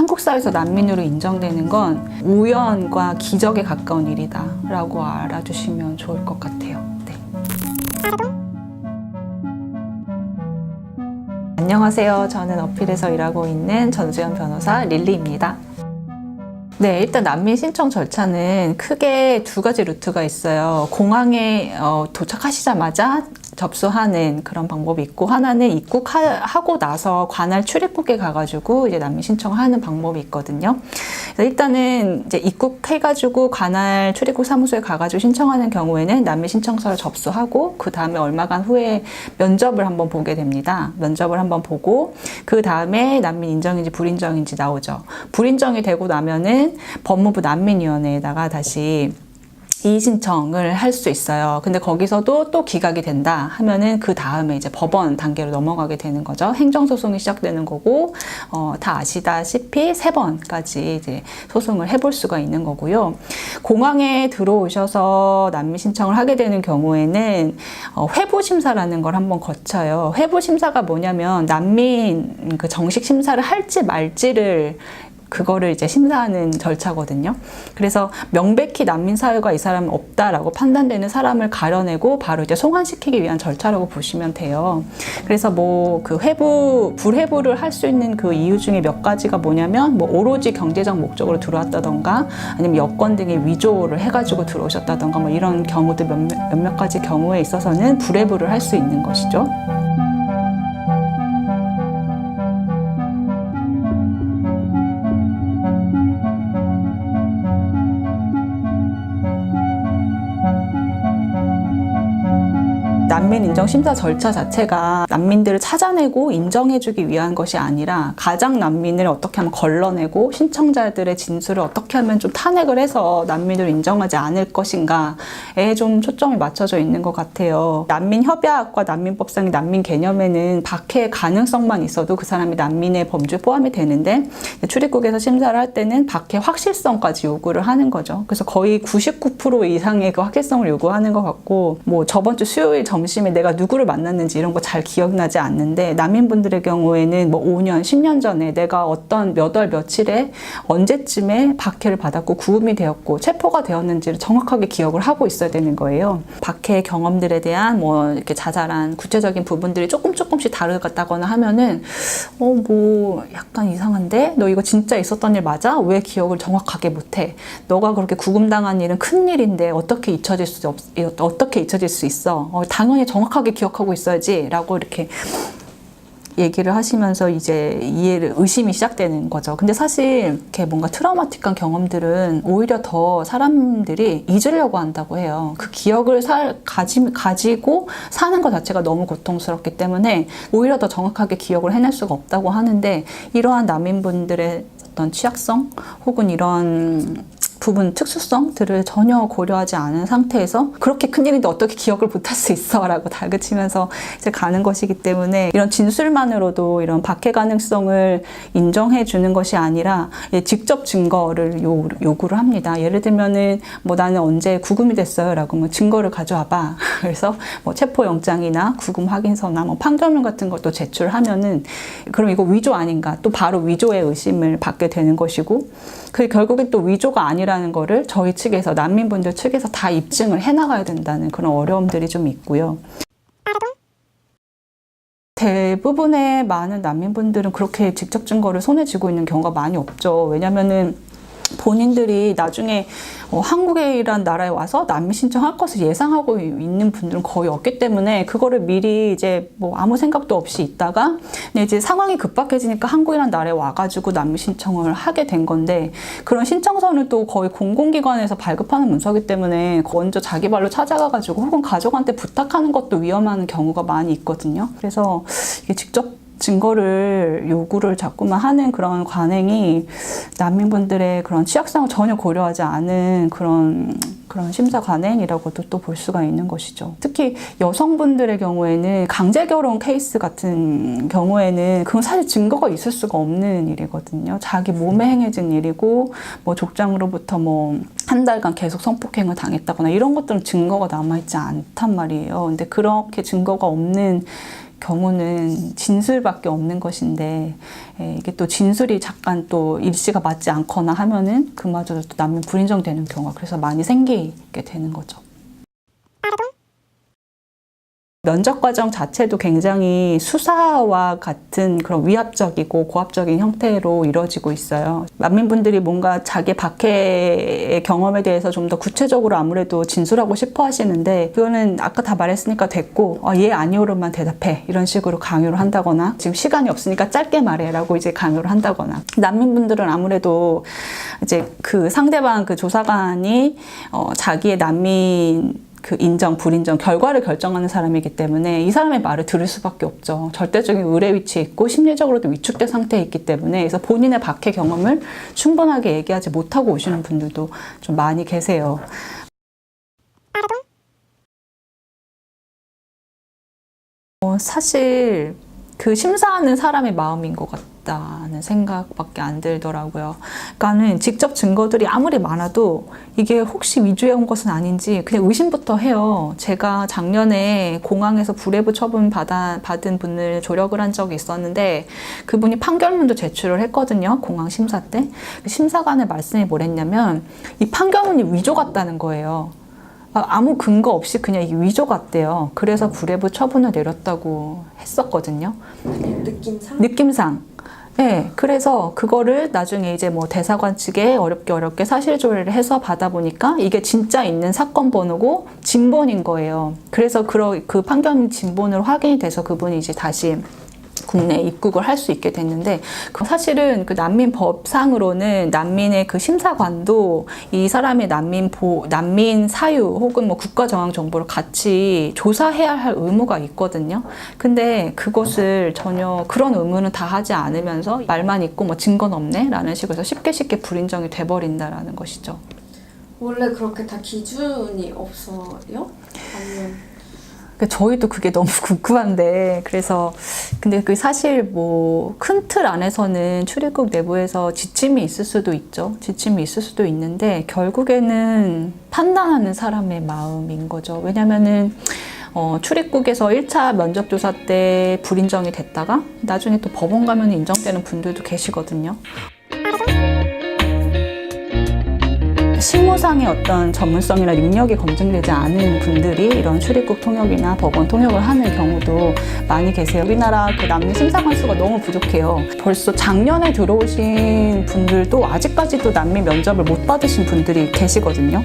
한국 사회에서 난민으로 인정되는 건 우연과 기적에 가까운 일이다 라고 알아주시면 좋을 것 같아요. 네. 안녕하세요. 저는 어필에서 일하고 있는 전수연 변호사 릴리입니다. 네, 일단 난민 신청 절차는 크게 두 가지 루트가 있어요. 공항에 도착하시자마자 접수하는 그런 방법이 있고, 하나는 입국하고 나서 관할 출입국에 가가지고 이제 난민 신청하는 방법이 있거든요. 그래서 일단은 이제 입국해가지고 관할 출입국 사무소에 가가지고 신청하는 경우에는 난민 신청서를 접수하고 그 다음에 얼마간 후에 면접을 한번 보게 됩니다. 면접을 한번 보고 그 다음에 난민 인정인지 불인정인지 나오죠. 불인정이 되고 나면은 법무부 난민위원회에다가 다시 이의 신청을 할 수 있어요. 근데 거기서도 또 기각이 된다 하면은 그 다음에 이제 법원 단계로 넘어가게 되는 거죠. 행정소송이 시작되는 거고, 다 아시다시피 3번까지 이제 소송을 해볼 수가 있는 거고요. 공항에 들어오셔서 난민 신청을 하게 되는 경우에는 회부심사라는 걸 한번 거쳐요. 회부심사가 뭐냐면 난민 그 정식 심사를 할지 말지를 그거를 이제 심사하는 절차거든요. 그래서 명백히 난민 사유가 이 사람은 없다라고 판단되는 사람을 가려내고 바로 이제 송환시키기 위한 절차라고 보시면 돼요. 그래서 뭐 그 불회부를 할 수 있는 그 이유 중에 몇 가지가 뭐냐면 뭐 오로지 경제적 목적으로 들어왔다던가 아니면 여권 등의 위조를 해가지고 들어오셨다던가 뭐 이런 경우들 몇몇 가지 경우에 있어서는 불회부를 할 수 있는 것이죠. 난민 인정 심사 절차 자체가 난민들을 찾아내고 인정해주기 위한 것이 아니라 가장 난민을 어떻게 하면 걸러내고 신청자들의 진술을 어떻게 하면 좀 탄핵을 해서 난민을 인정하지 않을 것인가에 좀 초점이 맞춰져 있는 것 같아요. 난민협약과 난민법상의 난민 개념에는 박해 가능성만 있어도 그 사람이 난민의 범주에 포함이 되는데 출입국에서 심사를 할 때는 박해 확실성까지 요구를 하는 거죠. 그래서 거의 99% 이상의 그 확실성을 요구하는 것 같고, 뭐 저번 주 수요일 점심에 내가 누구를 만났는지 이런 거 잘 기억나지 않는데 난민분들의 경우에는 뭐 5년, 10년 전에 내가 어떤 몇 월 며칠에 언제쯤에 박해를 받았고 구금이 되었고 체포가 되었는지를 정확하게 기억을 하고 있어야 되는 거예요. 박해 경험들에 대한 뭐 이렇게 자잘한 구체적인 부분들이 조금씩 다르다거나 하면은 뭐 약간 이상한데? 너 이거 진짜 있었던 일 맞아? 왜 기억을 정확하게 못해? 너가 그렇게 구금당한 일은 큰일인데 어떻게 잊혀질 수 있어? 당연히 정확하게 기억하고 있어야지 라고 이렇게 얘기를 하시면서 이제 의심이 시작되는 거죠. 근데 사실 이렇게 뭔가 트라우마틱한 경험들은 오히려 더 사람들이 잊으려고 한다고 해요. 그 기억을 가지고 사는 것 자체가 너무 고통스럽기 때문에 오히려 더 정확하게 기억을 해낼 수가 없다고 하는데, 이러한 난민분들의 어떤 취약성 혹은 이런 부분 특수성들을 전혀 고려하지 않은 상태에서 그렇게 큰일인데 어떻게 기억을 못할 수 있어 라고 다그치면서 이제 가는 것이기 때문에 이런 진술만으로도 이런 박해 가능성을 인정해 주는 것이 아니라 직접 증거를 요구를 합니다. 예를 들면은 뭐 나는 언제 구금이 됐어요 라고 뭐 증거를 가져와 봐. 그래서 뭐 체포영장이나 구금 확인서나 뭐 판결문 같은 것도 제출하면은 그럼 이거 위조 아닌가, 또 바로 위조의 의심을 받게 되는 것이고, 그 결국엔 또 위조가 아니라는 거를 저희 측에서, 난민분들 측에서 다 입증을 해나가야 된다는 그런 어려움들이 좀 있고요. 대부분의 많은 난민분들은 그렇게 직접 증거를 손에 쥐고 있는 경우가 많이 없죠. 왜냐면은 본인들이 나중에 한국이란 나라에 와서 난민 신청할 것을 예상하고 있는 분들은 거의 없기 때문에 그거를 미리 이제 뭐 아무 생각도 없이 있다가 이제 상황이 급박해지니까 한국이란 나라에 와가지고 난민 신청을 하게 된 건데, 그런 신청서는 또 거의 공공기관에서 발급하는 문서이기 때문에 먼저 자기 발로 찾아가가지고 혹은 가족한테 부탁하는 것도 위험한 경우가 많이 있거든요. 그래서 이게 직접 증거를 요구를 자꾸만 하는 그런 관행이 난민분들의 그런 취약성을 전혀 고려하지 않은 그런 심사 관행이라고도 또 볼 수가 있는 것이죠. 특히 여성분들의 경우에는 강제 결혼 케이스 같은 경우에는 그건 사실 증거가 있을 수가 없는 일이거든요. 자기 몸에 행해진 일이고 뭐 족장으로부터 뭐 한 달간 계속 성폭행을 당했다거나 이런 것들은 증거가 남아있지 않단 말이에요. 근데 그렇게 증거가 없는 경우는 진술밖에 없는 것인데 이게 또 진술이 잠깐 또 일치가 맞지 않거나 하면은 그마저도 또 남면 불인정되는 경우가 그래서 많이 생기게 되는 거죠. 면접 과정 자체도 굉장히 수사와 같은 그런 위압적이고 고압적인 형태로 이루어지고 있어요. 난민분들이 뭔가 자기 박해의 경험에 대해서 좀 더 구체적으로 아무래도 진술하고 싶어 하시는데 그거는 아까 다 말했으니까 됐고 예 아니오로만 대답해 이런 식으로 강요를 한다거나 지금 시간이 없으니까 짧게 말해라고 이제 강요를 한다거나 난민분들은 아무래도 이제 그 상대방 그 조사관이 자기의 난민 그 인정, 불인정, 결과를 결정하는 사람이기 때문에 이 사람의 말을 들을 수밖에 없죠. 절대적인 의뢰 위치에 있고 심리적으로도 위축된 상태에 있기 때문에 그래서 본인의 박해 경험을 충분하게 얘기하지 못하고 오시는 분들도 좀 많이 계세요. 사실 그 심사하는 사람의 마음인 것 같다는 생각밖에 안 들더라고요. 그러니까는 직접 증거들이 아무리 많아도 이게 혹시 위조해 온 것은 아닌지 그냥 의심부터 해요. 제가 작년에 공항에서 불회부 처분 받은 분을 조력을 한 적이 있었는데 그분이 판결문도 제출을 했거든요. 공항 심사 때. 심사관의 말씀이 뭐랬냐면 이 판결문이 위조 같다는 거예요. 아무 근거 없이 그냥 이게 위조 같대요. 그래서 불회부 처분을 내렸다고 했었거든요. 느낌상. 네, 그래서 그거를 나중에 이제 뭐 대사관 측에 어렵게 사실 조회를 해서 받아보니까 이게 진짜 있는 사건 번호고 진본인 거예요. 그래서 그 판결문 진본으로 확인이 돼서 그분이 이제 다시 국내에 입국을 할 수 있게 됐는데 사실은 그 난민 법상으로는 난민의 그 심사관도 이 사람의 난민 사유 혹은 뭐 국가 정황 정보를 같이 조사해야 할 의무가 있거든요. 근데 그것을 전혀 그런 의무는 다 하지 않으면서 말만 있고 뭐 증거는 없네 라는 식으로 해서 쉽게 불인정이 돼버린다라는 것이죠. 원래 그렇게 다 기준이 없어요? 아니면 저희도 그게 너무 궁금한데 그래서 근데 그 사실 뭐 큰 틀 안에서는 출입국 내부에서 지침이 있을 수도 있죠. 지침이 있을 수도 있는데 결국에는 판단하는 사람의 마음인 거죠. 왜냐면은 출입국에서 1차 면접 조사 때 불인정이 됐다가 나중에 또 법원 가면 인정되는 분들도 계시거든요. 실무상의 어떤 전문성이나 능력이 검증되지 않은 분들이 이런 출입국 통역이나 법원 통역을 하는 경우도 많이 계세요. 우리나라 그 난민 심사관 수가 너무 부족해요. 벌써 작년에 들어오신 분들도 아직까지도 난민 면접을 못 받으신 분들이 계시거든요.